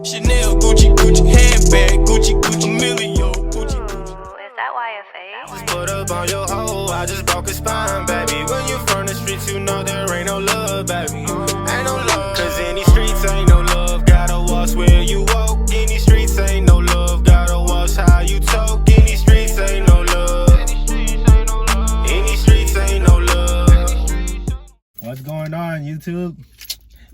Chanel, Gucci, Gucci, handbag, Gucci, Gucci, Emilio, Gucci, Gucci. Is that YFA? Just put up on your hoe, I just broke a spine, baby. When you from the streets, you know there ain't no love, baby. Ain't no love, cause in these streets ain't no love. Gotta watch where you walk. In these streets ain't no love. Gotta watch how you talk. In these streets ain't no love. In these streets ain't no love. What's going on, YouTube?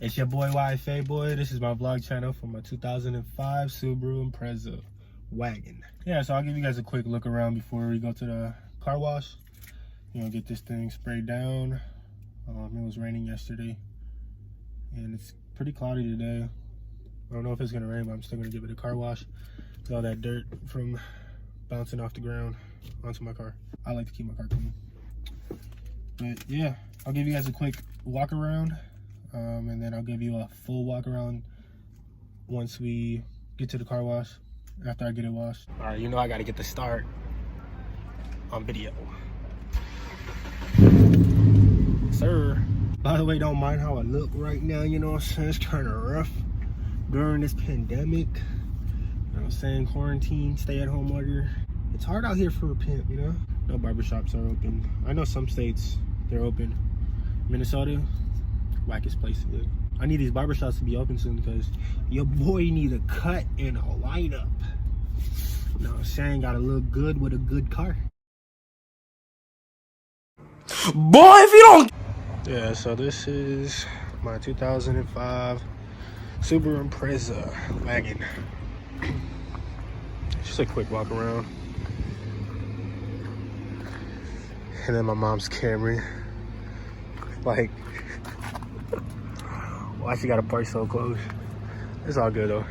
It's your boy YFA boy. This is my vlog channel for my 2005 Subaru Impreza Wagon. Yeah, so I'll give you guys a quick look around before we go to the car wash. You know, get this thing sprayed down. It was raining yesterday, and it's pretty cloudy today. I don't know if it's gonna rain, but I'm still gonna give it a car wash. With all that dirt from bouncing off the ground onto my car. I like to keep my car clean. But yeah, I'll give you guys a quick walk around. And then I'll give you a full walk around once we get to the car wash, after I get it washed. All right, you know I gotta get the start on video. Sir, by the way, don't mind how I look right now, you know what I'm saying? It's kind of rough during this pandemic. You know what I'm saying? Quarantine, stay at home order. It's hard out here for a pimp, you know? No barbershops are open. I know some states, they're open. Minnesota, wackest place to live. I need these barbershops to be open soon because your boy need a cut and a lineup. You know what I'm saying? Gotta look good with a good car. Boy, if you don't. Yeah, so this is my 2005 Subaru Impreza Wagon. Just a quick walk around. And then my mom's Camry. Like, why she gotta park so close? It's all good though.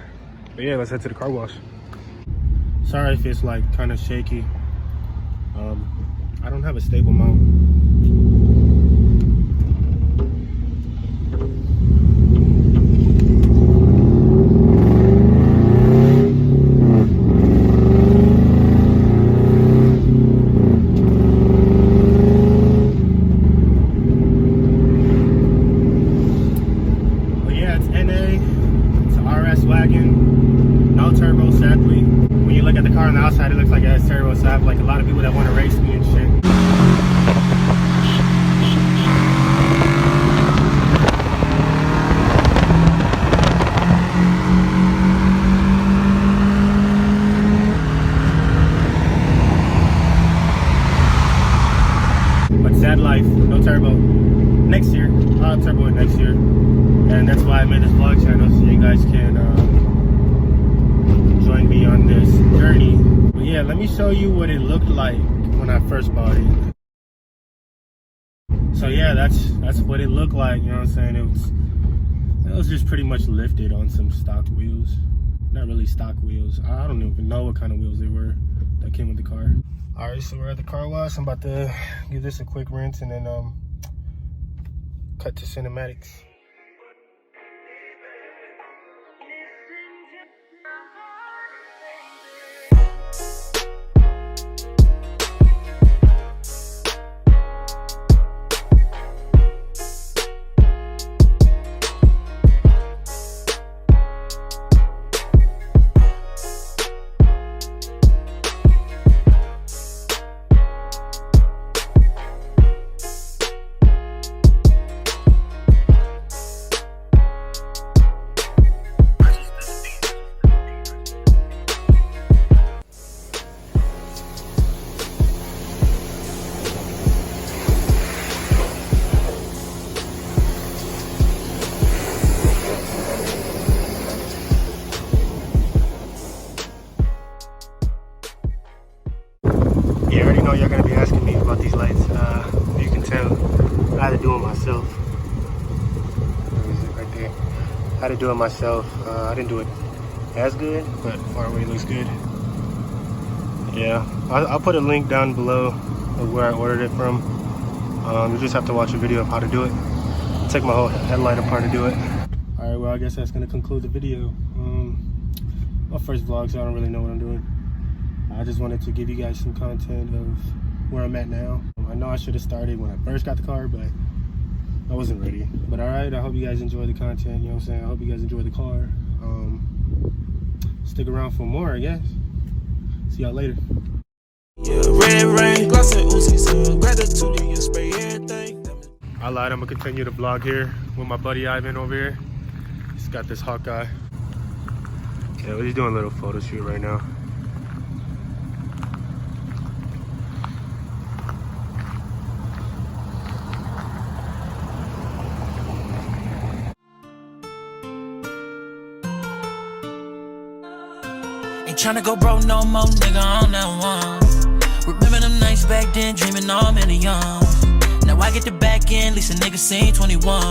But yeah, let's head to the car wash. Sorry if it's like kind of shaky. I don't have a stable mount. Wagon, no turbo, sadly. When you look at the car on the outside, it looks like it has turbo, so I have like a lot of people that want to race me and shit. But sad life, no turbo. Next year, I'll have turbo next year. And that's why I made this vlog channel, so you guys can join me on this journey. But yeah, let me show you what it looked like when I first bought it. So yeah, that's what it looked like, you know what I'm saying? It was just pretty much lifted on some stock wheels. Not really stock wheels. I don't even know what kind of wheels they were that came with the car. All right, so we're at the car wash. I'm about to give this a quick rinse and then cut to cinematics. Yeah, I already know y'all gonna be asking me about these lights. You can tell I had to do it myself. Where is it? Right there. I had to do it myself. I didn't do it as good, but far away looks good. Yeah, I'll put a link down below of where I ordered it from. You just have to watch a video of how to do it. Take my whole headlight apart to do it. All right, well, I guess that's gonna conclude the video. My first vlog, so I don't really know what I'm doing. I just wanted to give you guys some content of where I'm at now. I know I should have started when I first got the car, but I wasn't ready. But all right, I hope you guys enjoy the content, you know what I'm saying? I hope you guys enjoy the car. stick around for more, I guess. See y'all later. Yeah, red rain, gloss and Uzi, so gratitude in your spray everything. I lied, I'm gonna continue the vlog here with my buddy Ivan over here. He's got this Hawkeye. Yeah, we're just doing a little photo shoot right now. Ain't tryna go broke no more, nigga, on that one. Remember them nights back then, dreaming all millions. Now I get the back end, least a nigga seen 21.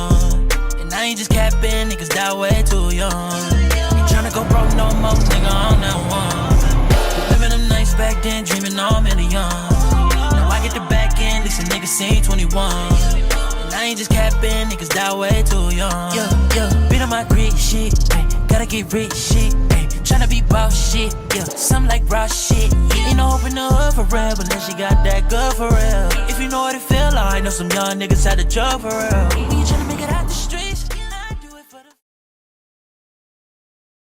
And I ain't just capping, niggas die way too young. Ain't tryna go broke no more, nigga, on that one. Remember them nights back then, dreaming all millions. Now I get the back end, least a nigga seen 21. And I ain't just capping, niggas die way too young. Yeah, beat on my grit shit, ay, gotta get rich shit, ay, tryna be boss shit, yeah, something like raw shit, yeah. Ain't no hope in the hood for real, but then she got that good for real. If you know what it feel like, know some young niggas had to jump for real. When you tryna make it out